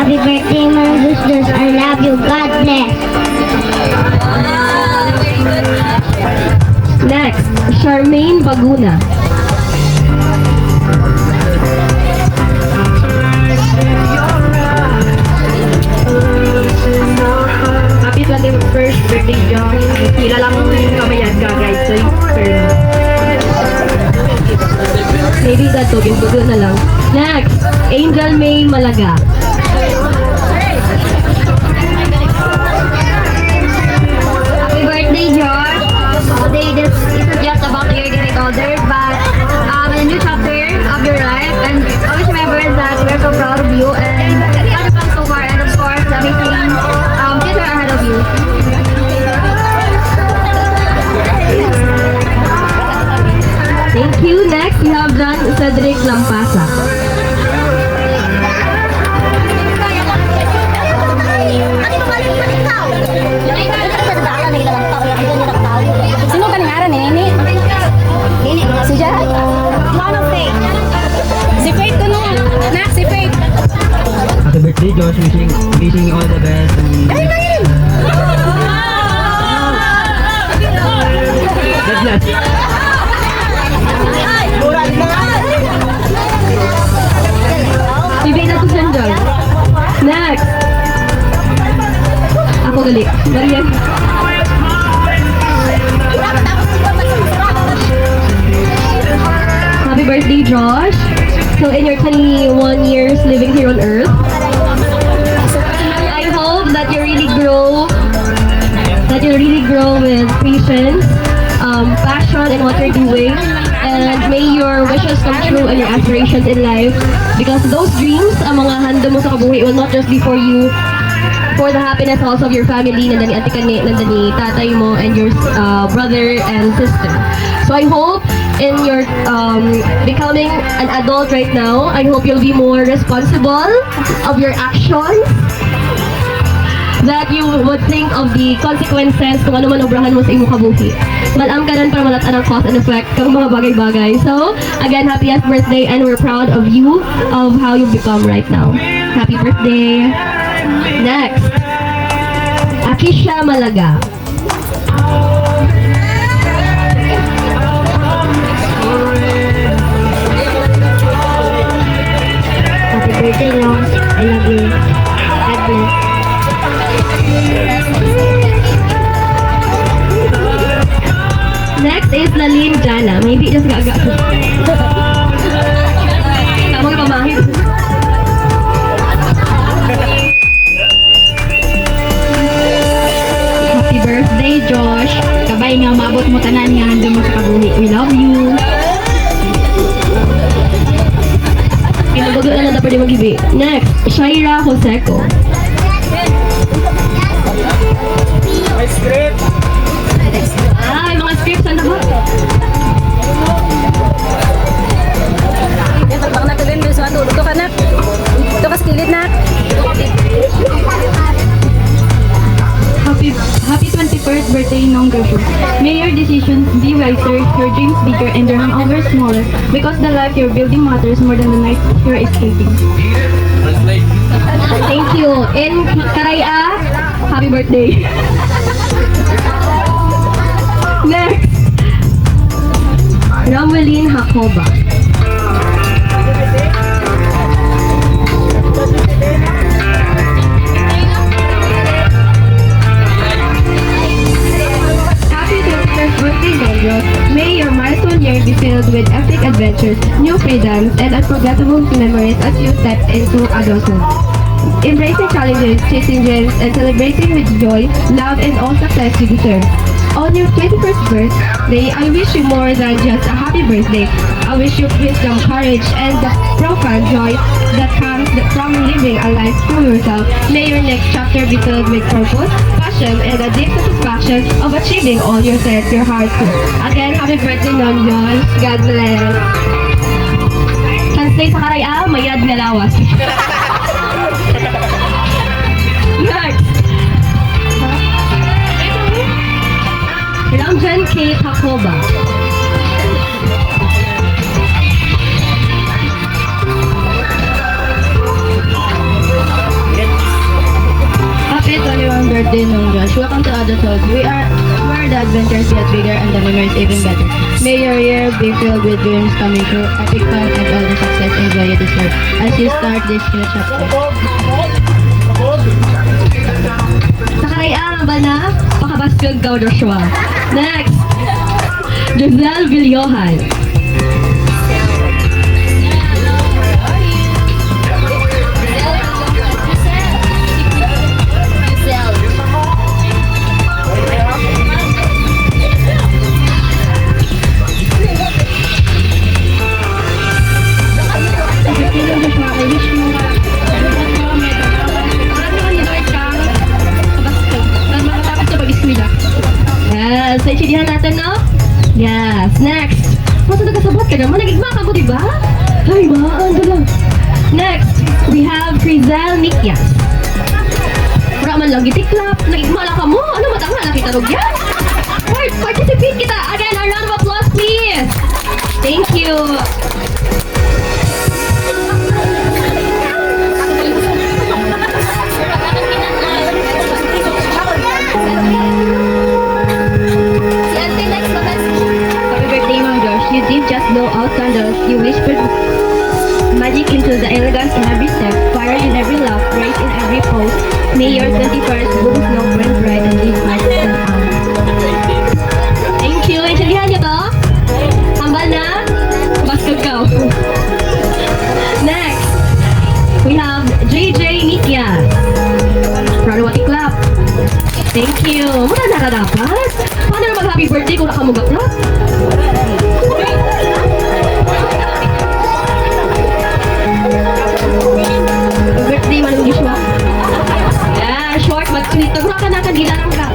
Happy birthday, Margustus. I love you. God bless. Next, Charmaine Baguna. Happy 21st birthday, John. Hila lang kamayad ka, guys. So, Maybe that to, yung na lang. Next, Angel May Malaga. Happy birthday, George. Today, this isn't just about your getting older, but a new chapter of your life. And always remember that we're so proud of you and you have come so far. And of course, the amazing future ahead of you. Thank you. Next, we have John Cedric Lampasa. Sino ka nangaran eh? Nini? Si Jai? Si Faith ko nun. Nak, si Faith. Happy birthday, Josh. Wishing you all the best. God bless. Bibig na to San John. Next. Ako gali. Marian. Happy birthday, Josh. So in your 21 years living here on Earth, I hope that you really grow with patience, passion in what you're doing, and may your wishes come true and your aspirations in life, because those dreams, ang mga handa mo sa kabuhi will not just be for you, for the happiness also of your family, nandani ate ka ni, nandani tatay mo, and your brother and sister. So I hope in your becoming an adult right now, I hope you'll be more responsible of your actions, that you would think of the consequences kung ano man obrahan mo sa imong kabuhi. Malam ka rin para malatan ang cause and effect kang mga bagay-bagay. So, again, happiest birthday, and we're proud of you, of how you've become right now. Happy birthday! Next, Akisha Malaga. Happy birthday, Long. I love you. God bless. Next is Lalin Jana. Maybe just gaga. Kamu yung pamahit. happy birthday, Josh. Kabay nga, maabot mo tanan nga, handa mo sa kabuhi. We love you. Pinabago na dapat yung mag-ibi. Next, Shaira Joseco. Ay, mga scripts, ano ba? Bang na tuloy, bilis mo. Ito ka na. Ito ka skillet na. Happy 21st birthday, Nong Joshua. May your decisions be wiser, your dreams bigger, and your hangovers smaller, because the life you're building matters more than the night you're escaping. Thank you. In Karaya, happy birthday. Next, Rameline Hakoba. Happy 21st birthday, Dondro. May your milestone year be filled with epic adventures, new freedoms, and unforgettable memories as you step into adulthood. Embracing challenges, chasing dreams, and celebrating with joy, love, and all success you deserve. On your 21st birthday, I wish you more than just a happy birthday. I wish you wisdom, courage, and the profound joy that comes from living a life through yourself. May your next chapter be filled with purpose, passion, and a deep satisfaction of achieving all you set your heart to. Again, happy birthday, Nonjon. God bless. Translate sa Karaya, mayad nga lawas. Next, Ramjan K. Tacoba. Welcome to adulthood. Where the adventures get bigger and the memories even better. May your year be filled with dreams coming true, epic fun, and all the success and joy you deserve as you start this new chapter. Sa karayaan ba na? Pakabaskog ka, Joshua. Next, Giselle Villohan. Yes, naintindihan natin, no? Yes, next. Masa nagkasabot ka naman? Nagigma ka ko, diba? Ay, maan ka lang. Next, we have Crizel Nikias. Wala man lang gitiklap. Nagigma lang ka mo. Ano matanga? Nakita rin yan? Right, participate kita. Again, a round of applause, please. Thank you. Happy birthday, Mom Josh. You did just blow out candles. You whispered magic into the elegance in every step, fire in every laugh, grace in every pose. May your 21st boom snow burn bright and leave magic and fun. Thank you. Naintindihan niyo to? Hambal na? Baskog ka. Next, we have JJ Nikias. Proud of clap. Thank you. Muna na dapat? Paano na mag-happy birthday kung nakamugap-lap? Birthday, Manong Joshua. Yeah, short but sweet. Tagura ka na, kagilarang ka.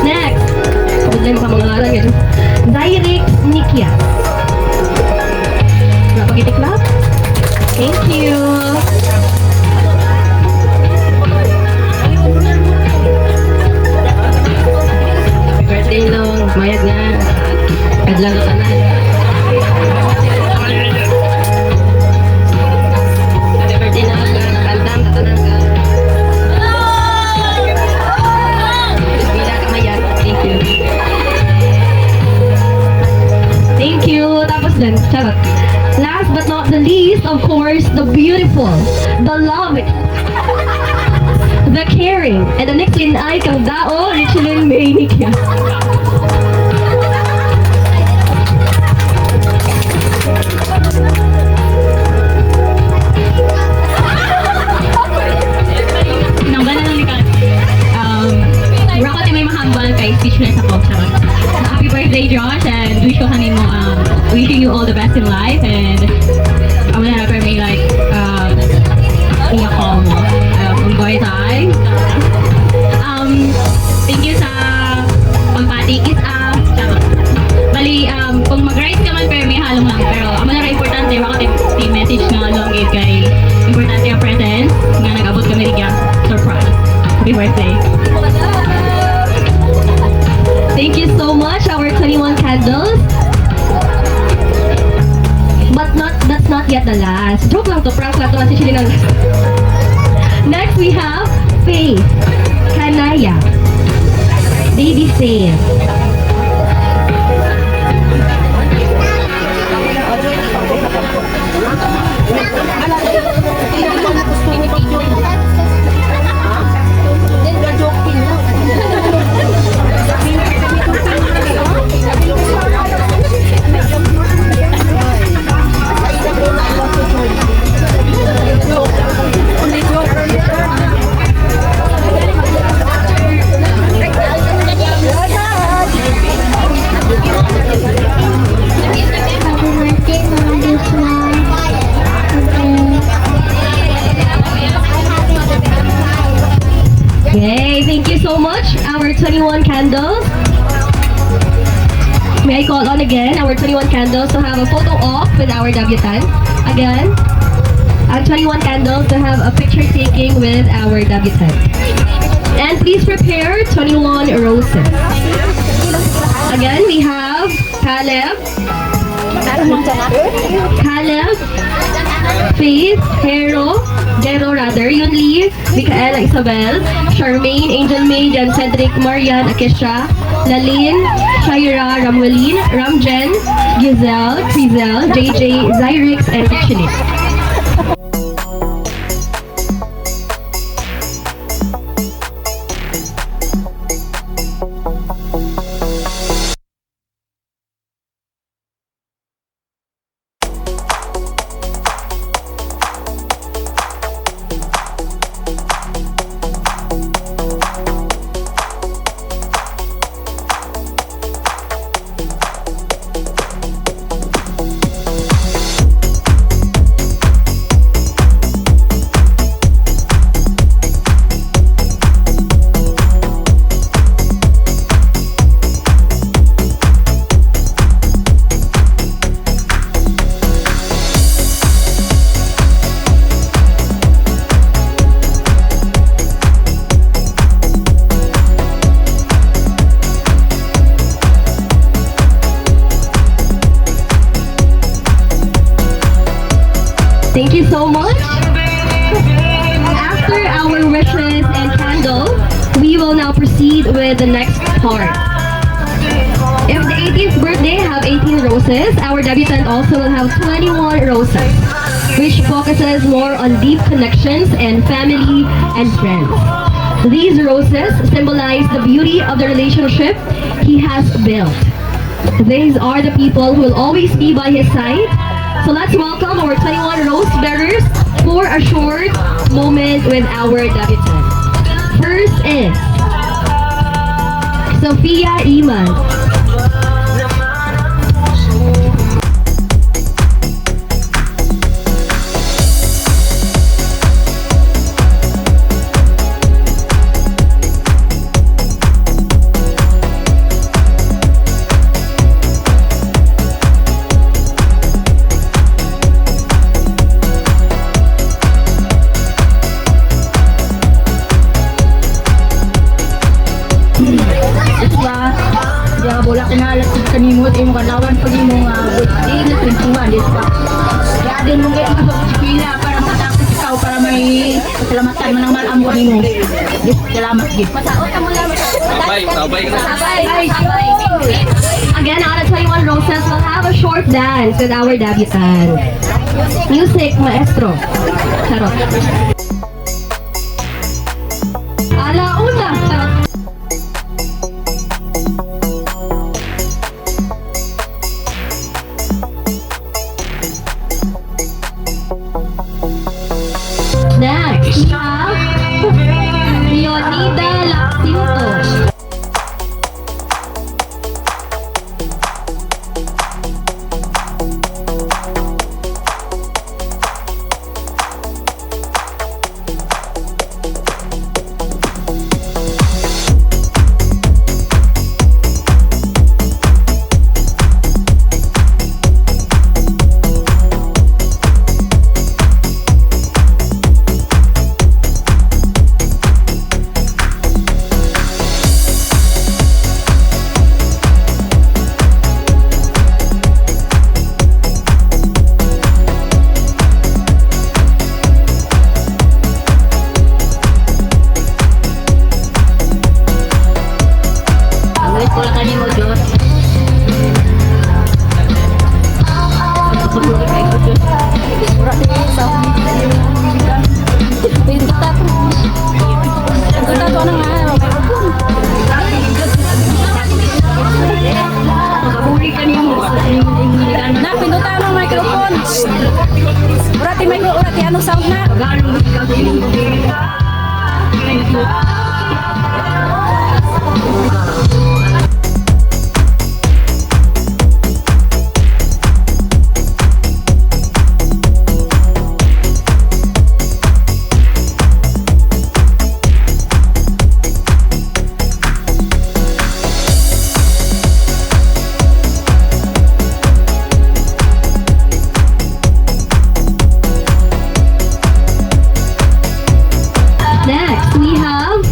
Next, kabudlay mo ka mga ngalan yun. Zyrix Nikias. Napagitiklap? Thank you. Happy birthday, Long. Mayag na. Kadlang ka na. Happy birthday na. Kaldang ka na. Bila ka mayag. Thank you. Thank you. Tapos din. Charot. Last but not the least, of course, the beautiful, the loving, the caring, and the next in ay kang dao, Richelyn May Nikias. Nangga na lang ni Kat. Mura ko may mahambal kay speechless ako. Charot. Happy birthday, Josh, and wish ko kanin mo, wishing you all the best in life, and I'm gonna have may like, iyak ko mo. Enjoy time. Thank you sa pagpati. Kiss up. Charot. Bali, kung mag-rise ka man, pero may halong lang. Pero, ang mga importante, baka team message nga long it kay importante ang presence nga nag-abot kami rin surprise. Happy birthday. Thank you so much, our 21 candles. But that's not yet the last. Joke lang to, prank lang to, kasi sila lang. Next, we have Faith Kanaya. Baby Faith. Yay! Thank you so much, our 21 candles. May I call on again our 21 candles to have a photo op with our debutant. Again, our 21 candles to have a picture taking with our debutant. And please prepare 21 roses. Again, we have Caleb, Faith, Gero rather, Yunli, Micaela Isabel, Charmaine, Angel May, Jan Cedric, Marian, Akesha, Lalin, Shaira, Ramwelin, Ramjen, Giselle, Frizel, JJ, Zyrix, and Richelieu. Thank you so much. After our wishes and candle, we will now proceed with the next part. If the 18th birthday have 18 roses, our debutant also will have 21 roses, which focuses more on deep connections and family and friends. These roses symbolize the beauty of the relationship he has built. These are the people who will always be by his side. So let's welcome our 21 rose bearers for a short moment with our debutant. First is Sophia Iman. Ya bola kenal kanimot imong kanawan pag imong birthday na 21 days pa. Ya din mong kaya pila para matapos ikaw para may keselamatan manang malam ko nimo. Salamat gid. Again, out of 21 roses, we'll have a short dance with our debutant. Music, maestro. Charot. Alauna. Charot. Next, we have Leonida Lacsinto. Bola kanimo Diyos. Na, pindutan ang microphone. Urati anong sound na? Next, we have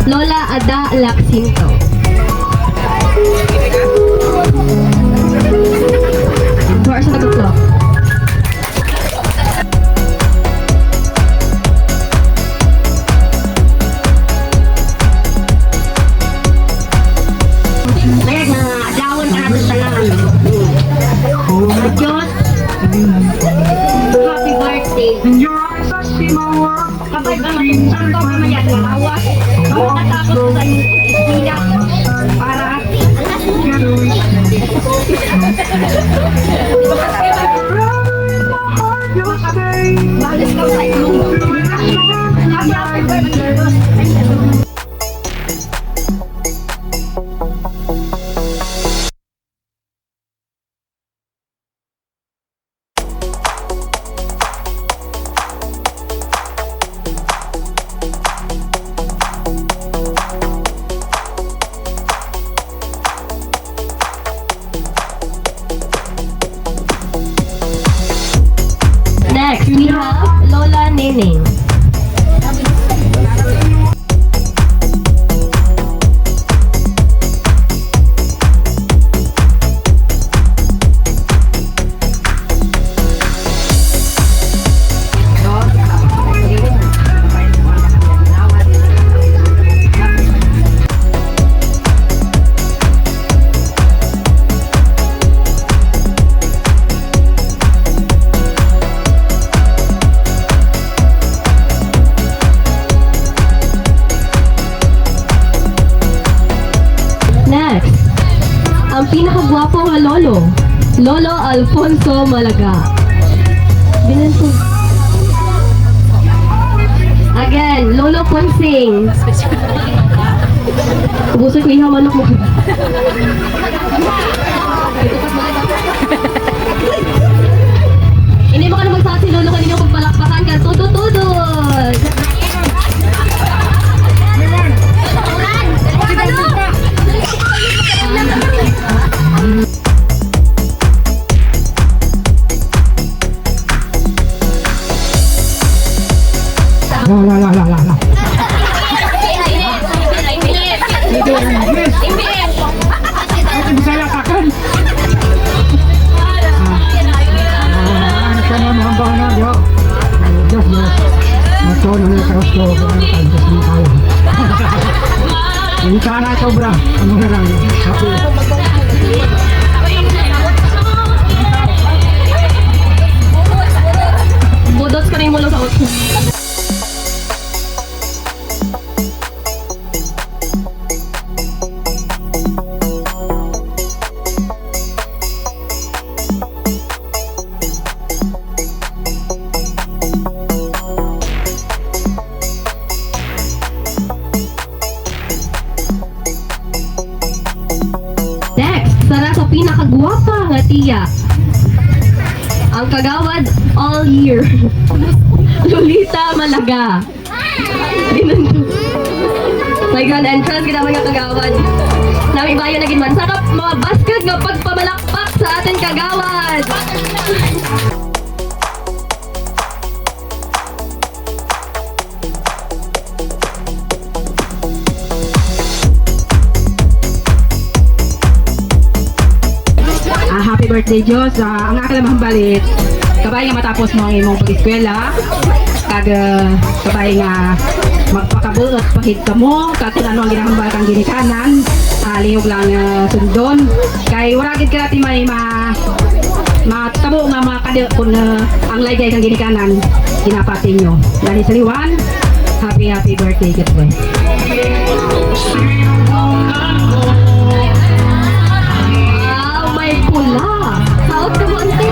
Lola Ada Lacsinto. Para sa tagot. survive ang santo ka man yan, lawas. Ang natakot sa eskwela para balis ka sa ilong. Next, we have Lola Neneng. Next, ang pinakagwapo nga lolo, Lolo Alfonso Malaga. Binanto. Again, Lolo Ponsing. Ubusin ko yung manok mo. Hindi mo ka na magsasi lolo kanina kung palakpakan ka. Tudod-tudod. La. Bisaya ka kan. Ano ka na mga bana yo? Diyos. Mato na ni kaos ko kan Diyos ni kala. Ini kana ito bra. Ano nga lang. Budots ka rin mo lang sa otso. Next, sara sa pinakagwapa nga tiya. Ang kagawad all year. Lolita Malaga. My grand entrance, ginamang nga kagawad. Nami bayo na ginman. Sakap mga basket nga pagpamalakpak sa ating kagawad. Happy birthday, Diyos. Ang akalamang balit, kabay nga matapos mo ang imong pag-eskwela, kag kabay nga magpakabuot pahid ka mo, kung ano ang ginahambal kang ginikanan, lihog lang sundon. Kay waragid ka natin may matabo nga makade kung ang laygay kang ginikanan, ginapatin nyo. Dahil sa liwan, happy birthday, Gatway. May pula. South Camonte.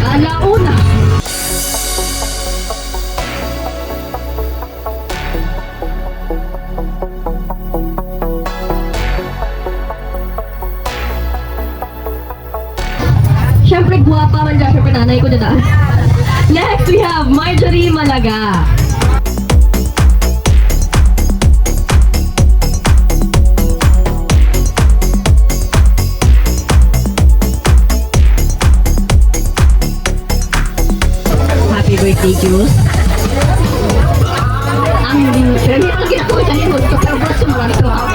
Alauna. Siyempre guwapa man dyan. Siyempre nanay ko na. Next, we have Marjorie Malaga. Happy birthday, Diyos. Ang ginagawa ko sa iyo, tapos sumarito ako.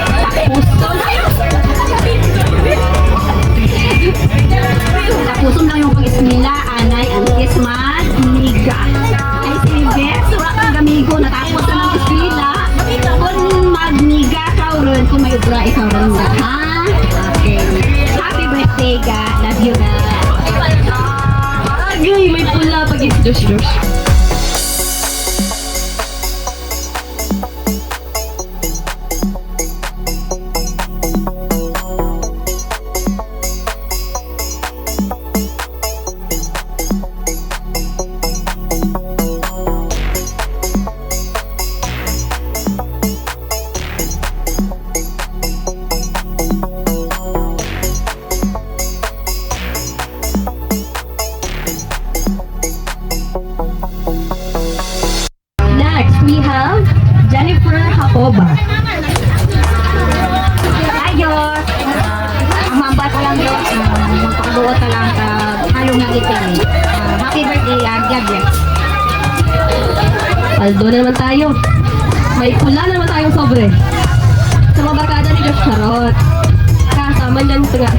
Tapos lang yung pag-esmila, anay, ang kisman, niga. Ay, si Beth, surak ang gamigo, natapos na ng esmila. Kung magniga ka rin, kung may ubra ikaw rin na, ha? Okay. Happy Josh. Next, we have Jennifer Hakoba. Hi, Diyos! Ang mambat ko lang, Diyos. Magpakabuot na lang halong ng itin. Happy birthday, and God bless. Aldo na naman tayo. May pula na naman tayong sobre. Sa mga barkada ni Josh Charot. Kasama niyan ito nga.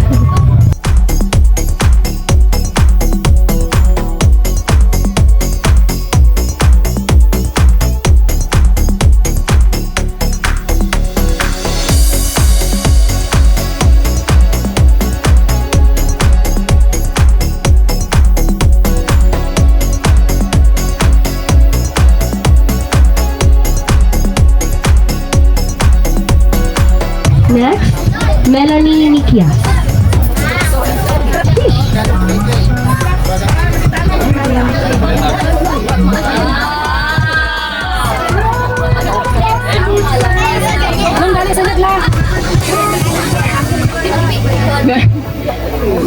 Next, Melanie Nikia.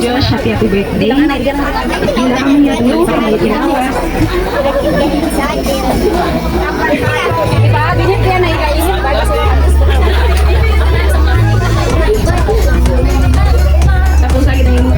Josh, happy birthday. Tapos lagi na yung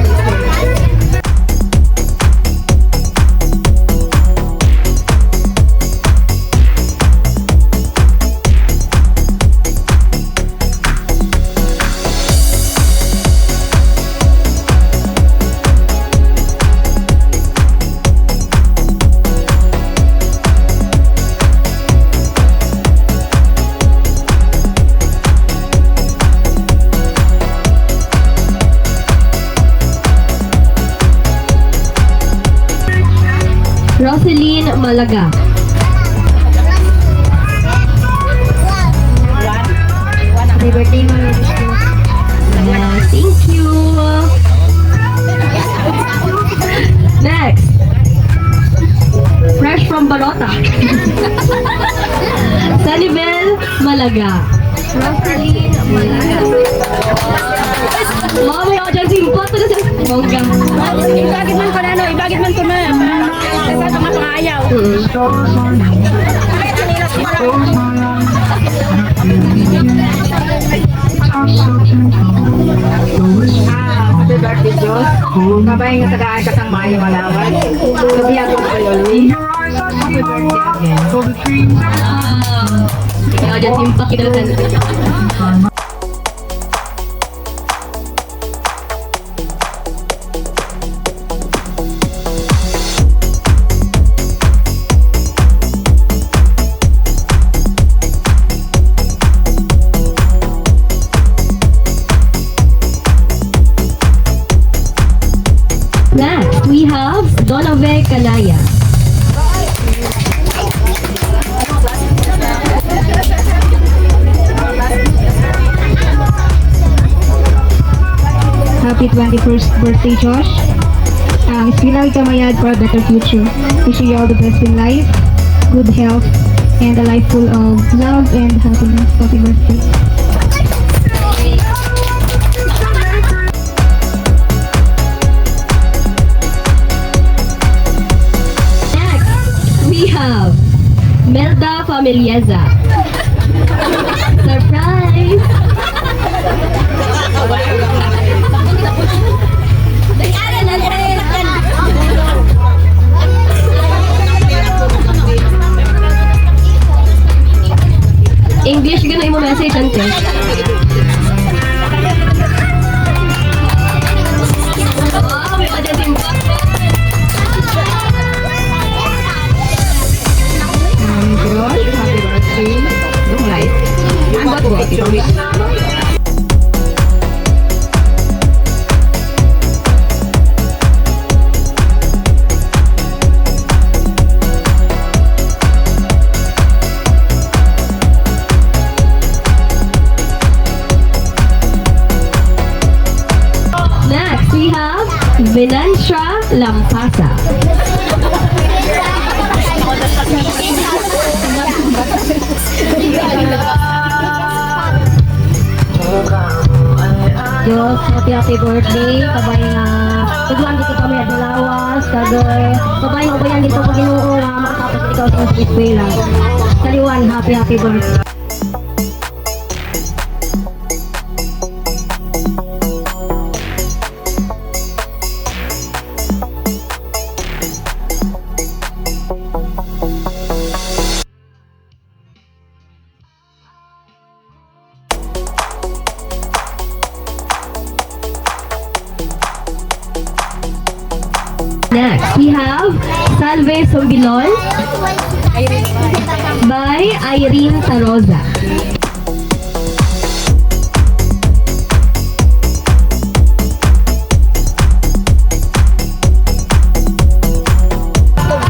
Roseline Malaga. Happy birthday, Mami. Thank you. Next, fresh from Balota. Sanibel Malaga. Roseline Malaga. Wow, may audience import na sa bongga. Ibagit man ko na, no? Ibagit man ko na. Para sa mga pangayaw. Happy birthday, Diyos. Mabay nga tagaan ka sang maayo malawan. Kabiyak ko pa yun. Happy birthday again. May audience impact kita sa Next, we have Donave Kanaya. happy 21st birthday, Josh. Spinal kamayad for a better future. Wishing you all the best in life, good health, and a life full of love and happiness. Happy birthday. Next, we have Melda Familieza. Surprise! English gana imo message ante. Oh, may audience impact. Josh, happy birthday. Long life. And God bless you. Venancia Lampasa. Diyos, happy birthday. Kabay nga, tuguan dito kami at dalawas. Kagoy, kabay nga bayan dito pag Ginoo nga makatapos ikaw sa eskwela. Saliwan, happy birthday. Next, we have Salve Sombilon by Irene Taroza.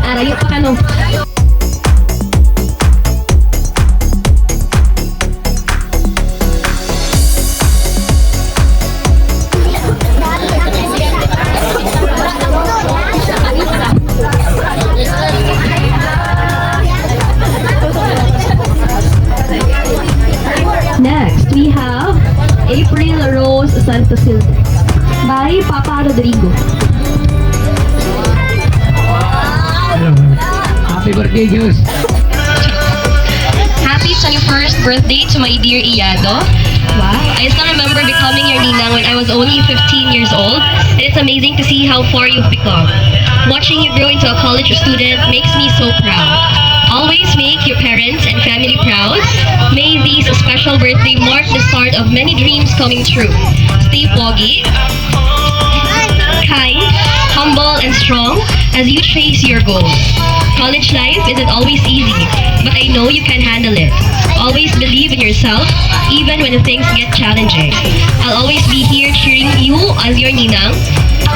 Arayo pa ka no? Next, we have April Rose Santosilva by Papa Rodrigo. Happy birthday, Diyos. Happy 21st birthday to my dear Iyado. Wow. I still remember becoming your ninang when I was only 15 years old, and it's amazing to see how far you've become. Watching you grow into a college student makes me so proud. Always make your parents and family proud. May this special birthday mark the start of many dreams coming true. Stay pogi, kind, humble, and strong as you chase your goals. College life isn't always easy, but I know you can handle it. Always believe in yourself, even when things get challenging. I'll always be here cheering you as your ninang.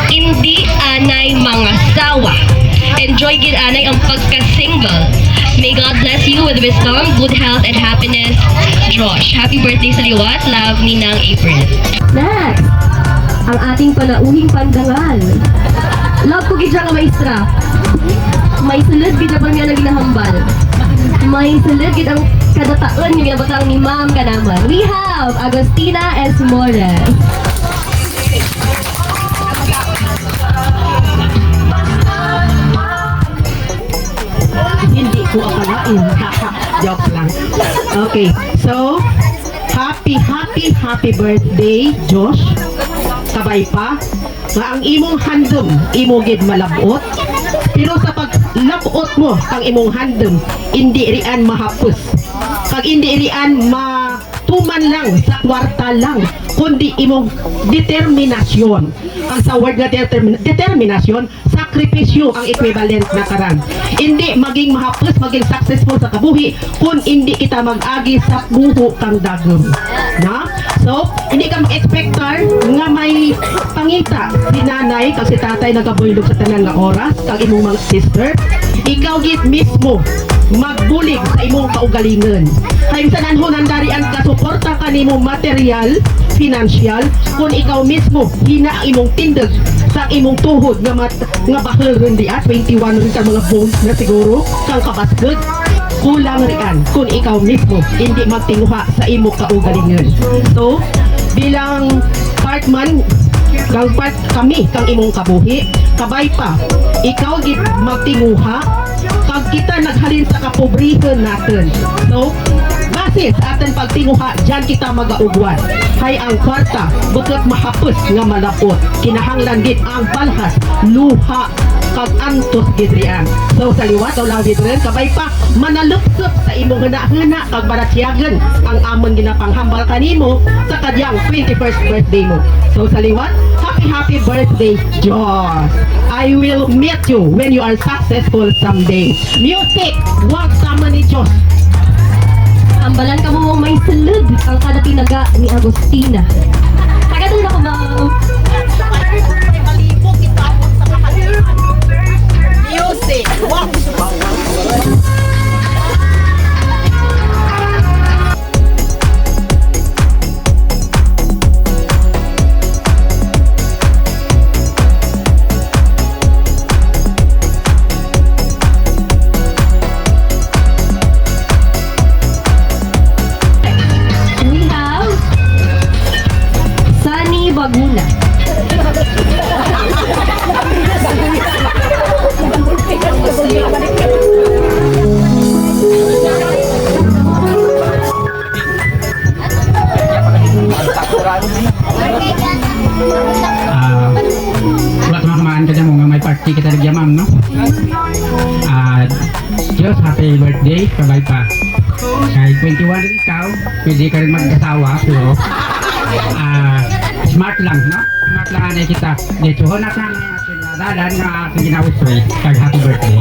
Hindi anay mga sawa. Enjoy gid anay ang pagka-single. May God bless you with wisdom, good health, and happiness. Josh, happy birthday sa liwat. Love, Ninang April. Next, ang ating panauhing pandangal. Love ko gid siya nga maestra. May sulod gid na niya na ginahambal. May sulod gid ang kadataon nga ginabatang ni Ma'am kanaman. We have Agustina Esmores. Hindi ko akalain. Joke lang. Okay, so, happy birthday, Josh. Sabay pa, nga ang imong handom, imo gid malabot. Pero sa paglabot mo, ang imong handom, hindi rian mahapos. Pag hindi rian matuman lang, sa kwarta lang, kundi imong determinasyon. Ang sa word na determinasyon, sakripisyo ang equivalent na karan. Hindi maging mahapos, maging successful sa kabuhi kung hindi kita mag-agi sa buho kang dagom. Na? So, hindi ka mag-expectar nga may pangita si nanay kag si tatay nagabuylog sa tanan nga oras kag imong mga sister. Ikaw git mismo magbulig sa imong kaugalingon. Kay sa nanhonan dari ang kasuporta kanimo material, financial, kung ikaw mismo hina imong tindag sa imong tuhod nga bahal rin di 21 rin ka mga bones na siguro kang kabasgod. Kulang rian kung ikaw mismo hindi magtinguha sa imong kaugalingon. So, bilang part man kang part kami kang imong kabuhi, kabay pa ikaw gid magtinguha kag kita naghalin sa kapobrehon natin. So, base sa ating pagtinguha, dyan kita magaugwan. Hay ang kwarta, bukod mahapos nga malapot. Kinahanglan gid ang balhas, luha, kag antos gid riyan. So sa liwat, o lang gid rin, kabay pa, manalupsop sa imong hana-hana, kag baratyagan ang amon ginapanghambal kanimo sa kadyang 21st birthday mo. So sa liwat, happy birthday, Josh. I will meet you when you are successful someday. Music, wag sama ni Josh. Ambalan ka mo may sulod ang kada tinaga ni Agustina. Tagadun ako ba? Music, wag birthday kita rin ma'am, no? Diyos, happy birthday, kabay pa. Kahit 21 rin ikaw, pwede ka rin mag-asawa, pero smart lang, no? Smart lang anay kita. Dito, honat lang dalan nga aking ginausoy, kag happy birthday.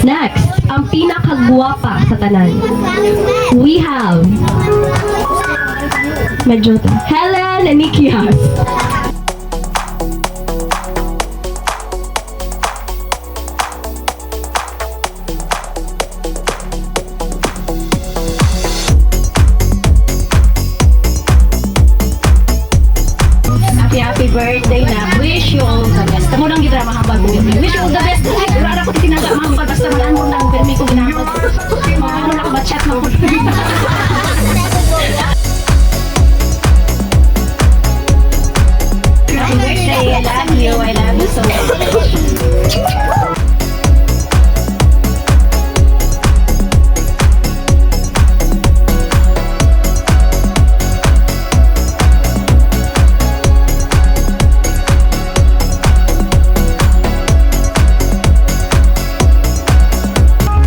Next, ang pinakagwapa sa tanan. We have Helen Nikias. Happy birthday na. Wish you all the best. Tamo nang gitra mahambal ko. Wish you all the best. Wala ko tinaga mahambal basta malaan mo nang permi ko ginambal. Ano na ko ba chat mo. Happy birthday. I love you. I love you so much.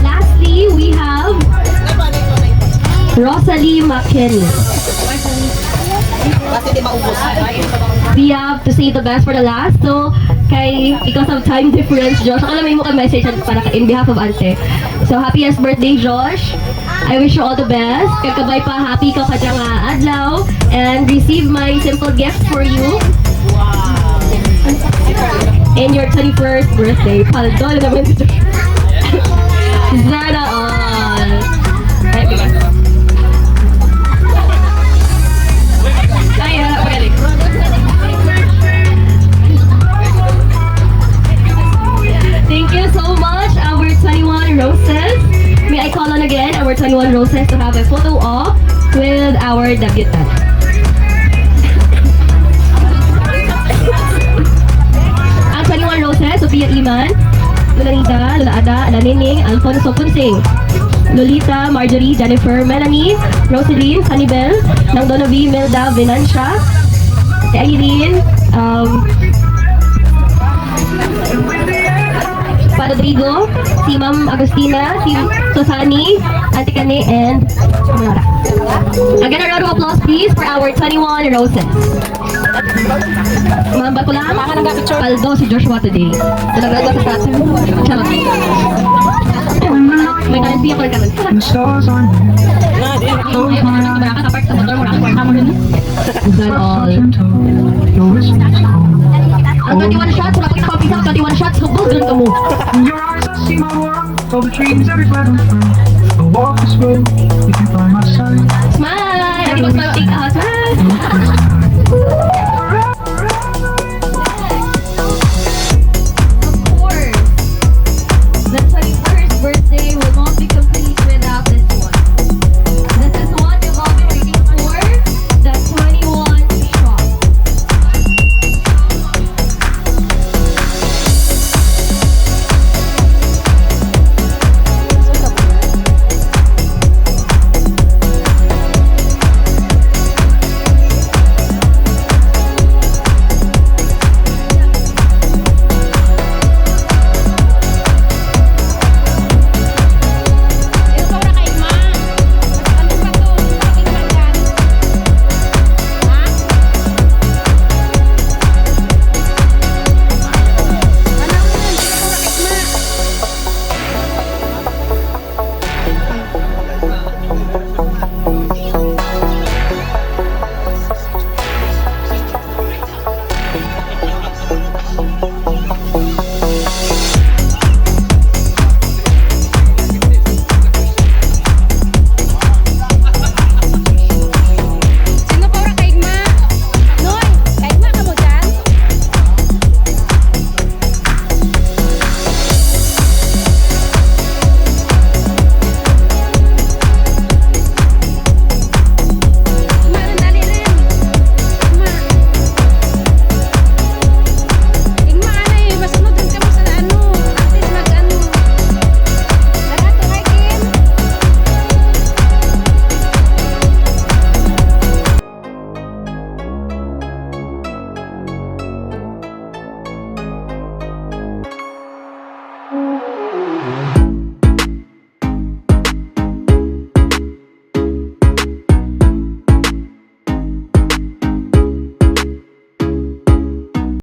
Lastly, we have Rosalie McKinney. We have to say the best for the last. So, because of time difference, Josh, alam mo ka message para in behalf of Ante. So, happiest birthday, Josh. I wish you all the best. Kagkabay pa, happy ka kajang adlaw. And receive my simple gift for you. In your 21st birthday. Paldo naman ito. Sana all. Right, bigas. Kaya, pwede. Thank you so much, our 21 roses. May I call on again our 21 roses to have a photo op with our debutant. Ang 21 roses, Sophia Iman, Lola Nida, Lola Ada, Ala Nining, Alfonso Punsing, Lolita, Marjorie, Jennifer, Melanie, Rosaline, Sanibel, Nang Donovi, Melda, Vinancia, si Irene, Pa Rodrigo, si Ma'am Agustina, si Susani, Auntie Kane, and Mara. Again, a round of applause please for our 21 roses. Ma'am, ba't ko lang? Paldo si Joshua today. Talaga ba sa tatin? Charot. May kansi ako rin kaman. Nakakapart sa motor mo, nakakapart mo rin. Done all. Ang 21 shots, wala ko ipapisa ang 21 shots, hubog ganun ka mo. In your eyes, I see my world. All the dreams, every flag I'm from. I'll walk this road if you by my side. Smile! Happy birthday, smile. Smile!